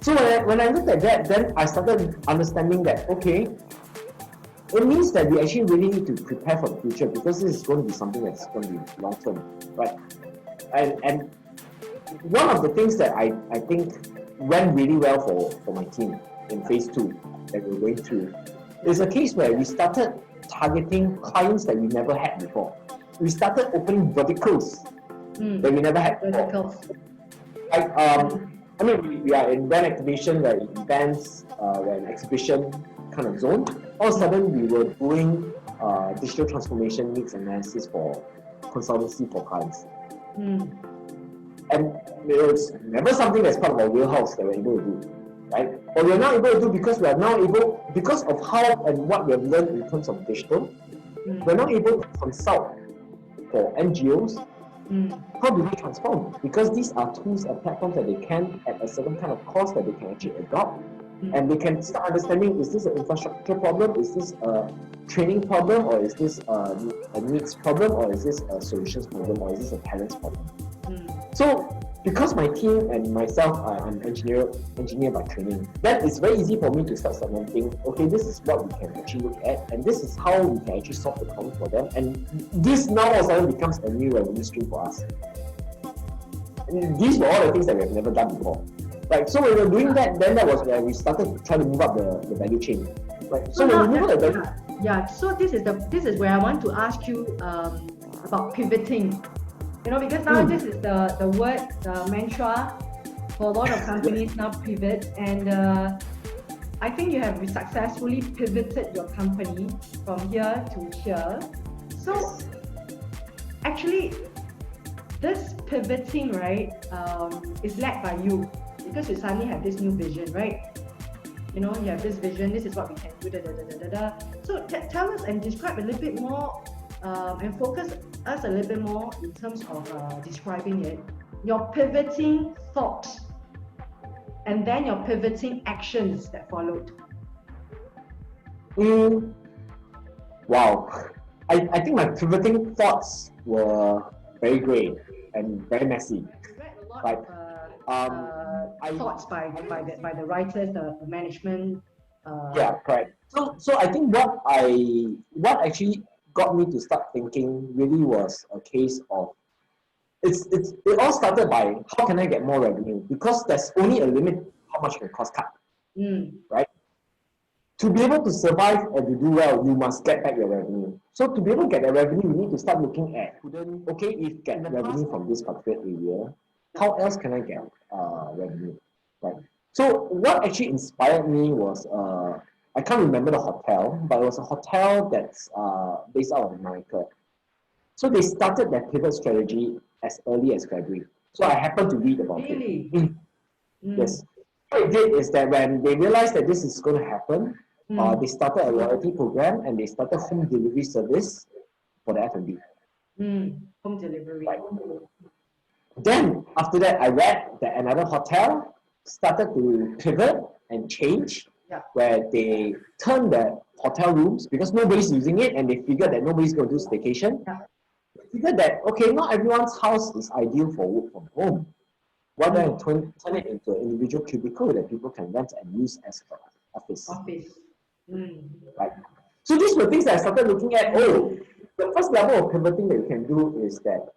So when I looked at that, then I started understanding that, it means that we actually really need to prepare for the future, because this is going to be something that's going to be long term, right? And one of the things that I think went really well for my team in phase two that we're going through is a case where we started targeting clients that we never had before. We started opening verticals that we never had before. We are in brand activation, we're in events, we're in exhibition kind of zone. All of a sudden, we were doing digital transformation needs analysis for consultancy for clients. And it's never something that's part of our wheelhouse that we're able to do, right? But we're now able to do because we are now able, because of how and what we have learned in terms of digital, we're now able to consult for NGOs. How do they transform? Because these are tools and platforms that they can, at a certain kind of cost, that they can actually adopt And they can start understanding, is this an infrastructure problem? Is this a training problem? Or is this a needs problem? Or is this a solutions problem? Or is this a talents problem? So, because my team and myself, I'm engineer by training, then it's very easy for me to start segmenting, okay, this is what we can actually look at, and this is how we can actually solve the problem for them. And this now all of a sudden becomes a new revenue stream for us. And these were all the things that we have never done before. Right, so when we were doing that, then that was where we started to try to move up the value chain. Right, so when we move up the value, so this is where I want to ask you about pivoting. You know, because now this is the word, the mantra for a lot of companies now, pivot, and I think you have successfully pivoted your company from here to here. So actually, this pivoting, right, is led by you, because you suddenly have this new vision, right? You know, you have this vision, this is what we can do, So tell us and describe a little bit more and focus us a little bit more in terms of describing it, your pivoting thoughts, and then your pivoting actions that followed. Wow. I think my pivoting thoughts were very great and very messy. You read a lot of thoughts by the writers, the management. Yeah, correct. So I think what actually got me to start thinking really was a case of it all started by how can I get more revenue, because there's only a limit how much you can cost cut, right? To be able to survive and to do well, you must get back your revenue. So to be able to get the revenue, you need to start looking at, okay, if get revenue from this particular area, how else can I get revenue, right? So what actually inspired me was I can't remember the hotel, but it was a hotel that's based out of America. So they started their pivot strategy as early as February. So I happened to read about it. Yes. What it did is that when they realized that this is going to happen, they started a loyalty program and they started home delivery service for the F&B. Home delivery. Right. Then after that, I read that another hotel started to pivot and change, where they turned the hotel rooms, because nobody's using it and they figured that nobody's going to do staycation. They figured that, okay, not everyone's house is ideal for work from home. Why don't I turn it into an individual cubicle that people can rent and use as an office? Right. So these were things that I started looking at. Oh, the first level of pivoting that you can do is that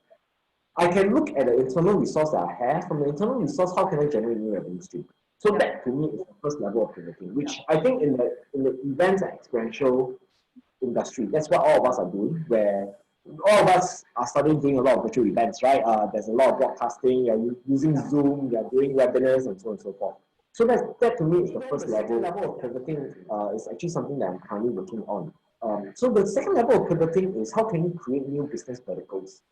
I can look at the internal resource that I have. From the internal resource, how can I generate new revenue stream? So that to me is the first level of pivoting, which I think in the events and experiential industry, that's what all of us are doing, where all of us are starting doing a lot of virtual events, right? There's a lot of broadcasting, you're using Zoom, you're doing webinars and so on and so forth. So that to me is the first level of pivoting, is actually something that I'm currently working on. So the second level of pivoting is how can you create new business verticals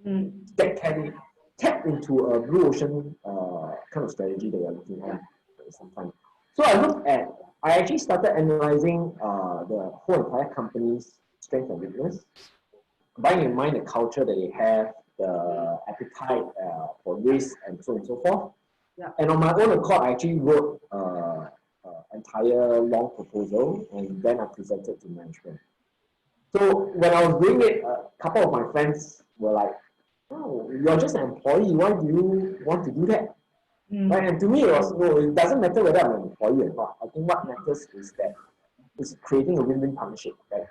that can tap into a blue ocean kind of strategy that you're looking at sometimes. So I actually started analyzing the whole entire company's strength and weakness, bearing in mind the culture that they have, the appetite for risk and so on and so forth. And on my own accord, I actually wrote an entire long proposal and then I presented to management. So when I was doing it, a couple of my friends were like, "Oh, you're just an employee. Why do you want to do that?" Right? And to me, it doesn't matter whether I'm an employee or not. I think what matters is that it's creating a win-win partnership. Right?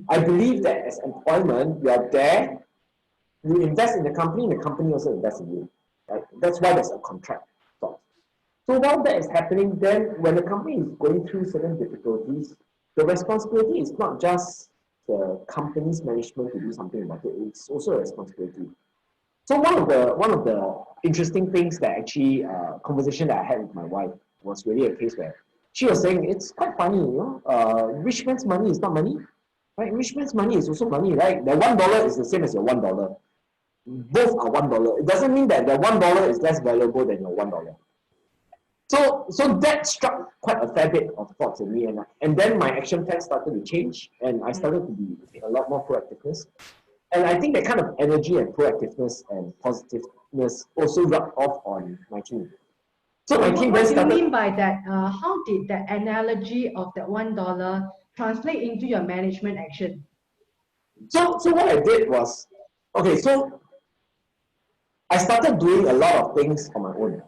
I believe that as employment, you're there, you invest in the company also invests in you. Right? That's why there's a contract. So while that is happening, then when the company is going through certain difficulties, the responsibility is not just the company's management to do something about it. It's also a responsibility. So one of the interesting things that actually conversation that I had with my wife was really a case where she was saying it's quite funny, rich man's money is not money, right? Rich man's money is also money, right? The $1 is the same as your $1. Both are $1. It doesn't mean that the $1 is less valuable than your $1. So that struck quite a fair bit of thoughts in me, and then my action plan started to change, and I started to be a lot more proactiveness. And I think that kind of energy and proactiveness and positiveness also rubbed off on my team. So my team What then do you mean started. by that? How did that analogy of that $1 translate into your management action? So what I did was, okay, so I started doing a lot of things on my own,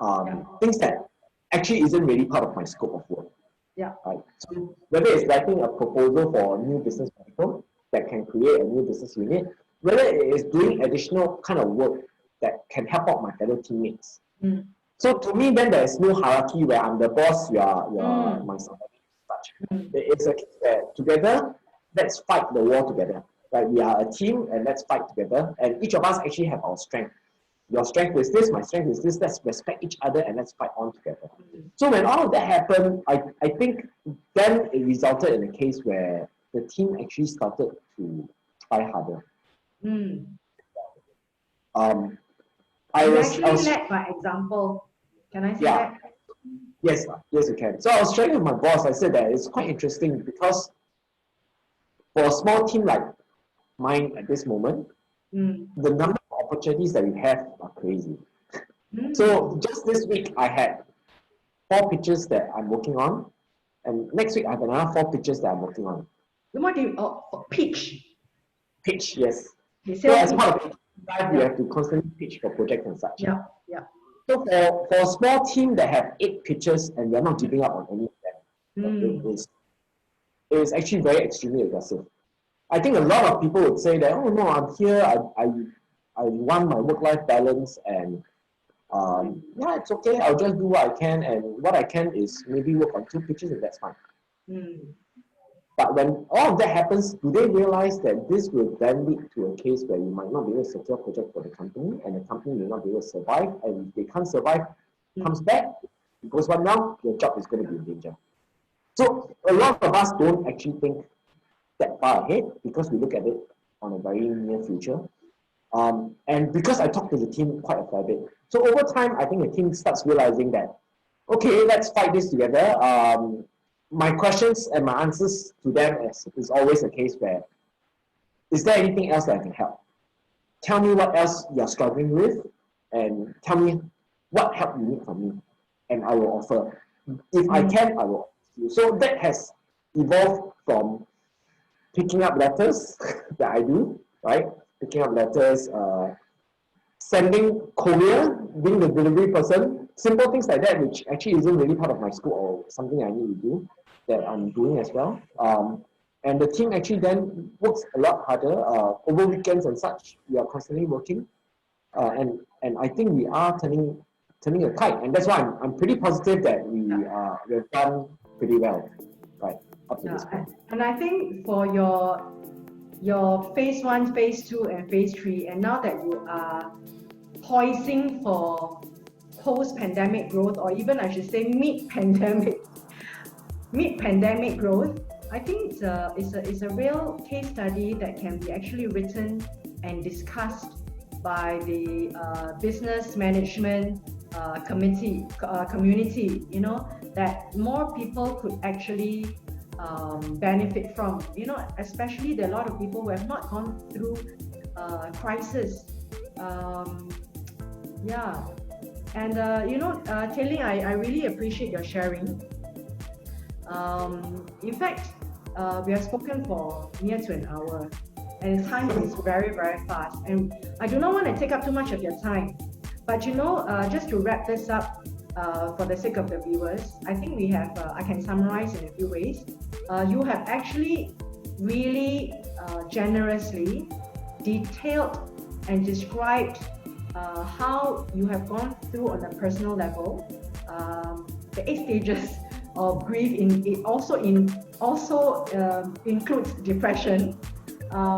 Yeah. things that actually isn't really part of my scope of work. Yeah. Right? So whether it's writing a proposal for a new business vertical that can create a new business unit, whether it is doing additional kind of work that can help out my fellow teammates. Mm. So to me, then there is no hierarchy where I'm the boss, you're my subordinate. Such. It's a case where together, let's fight the war together. Right? We are a team and let's fight together. And each of us actually have our strength. Your strength is this, my strength is this. Let's respect each other and let's fight on together. So when all of that happened, I think then it resulted in a case where the team actually started to try harder. Mm. I You was actually led by example. Can I say yeah. that? Yes, you can. So I was sharing with my boss. I said that it's quite interesting because for a small team like mine at this moment, the number of opportunities that we have are crazy. So just this week, I had 4 pitches that I'm working on, and next week I have another 4 pitches that I'm working on. What do you pitch? Pitch, yes. Okay, So as pitch. part of life, we have to constantly pitch for projects and such. Yeah, yeah. So for a small team that have 8 pitches and they're not giving up on any of them, it is actually very extremely aggressive. I think a lot of people would say that, oh no, I'm here, I want my work-life balance, and yeah, it's okay, I'll just do what I can, and what I can is maybe work on 2 pitches and that's fine. But when all of that happens, do they realize that this will then lead to a case where you might not be able to secure a project for the company, and the company may not be able to survive, and if they can't survive, comes back, it goes one now, your job is going to be in danger. So a lot of us don't actually think that far ahead because we look at it on a very near future. And because I talk to the team quite a fair bit. So over time, I think the team starts realizing that, okay, let's fight this together. My questions and my answers to them is always a case where, is there anything else that I can help? Tell me what else you're struggling with, and tell me what help you need from me, and I will offer. If I can, I will offer you. So that has evolved from picking up letters that I do, right? Picking up letters, sending courier, being the delivery person, simple things like that, which actually isn't really part of my scope or something I need to do, that I'm doing as well. And the team actually then works a lot harder over weekends and such. We are constantly working, and I think we are turning a kite, and that's why I'm pretty positive that we've done pretty well, right, up to this point. And I think for your phase 1, phase 2, and phase 3, and now that you are poising for post-pandemic growth, or even I should say mid-pandemic growth, I think it's a real case study that can be actually written and discussed by the business management community, that more people could actually benefit from, especially there are a lot of people who have not gone through crisis. Yeah, and Tay Ling, I really appreciate your sharing. In fact, we have spoken for near to an hour, and time is very, very fast, and I do not want to take up too much of your time, but just to wrap this up, for the sake of the viewers, I think we have, I can summarize in a few ways. You have actually really generously detailed and described how you have gone through on a personal level the 8 stages of grief. It also includes depression,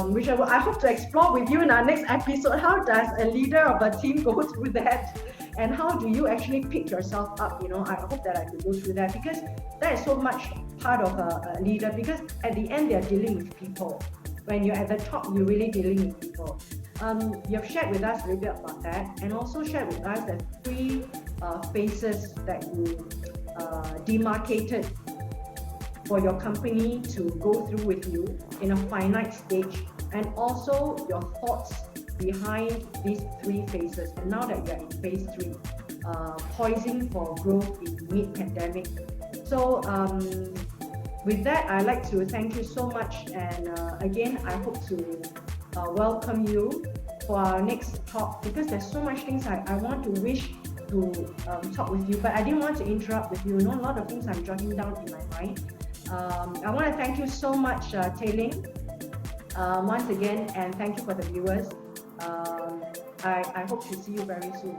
which I hope to explore with you in our next episode. How does a leader of a team go through that? And how do you actually pick yourself up? I hope that I could go through that, because that is so much part of a leader, because at the end, they're dealing with people. When you're at the top, you're really dealing with people. You have shared with us a little bit about that, and also shared with us the 3 phases that you demarcated for your company to go through with you in a finite stage, and also your thoughts behind these 3 phases. And now that you're in phase 3, poising for growth in mid-pandemic. So with that, I'd like to thank you so much, and again, I hope to welcome you for our next talk, because there's so much things I want to wish to talk with you, but I didn't want to interrupt with you. A lot of things I'm jotting down in my mind. I want to thank you so much, Tay Ling, once again, and thank you for the viewers. I hope to see you very soon.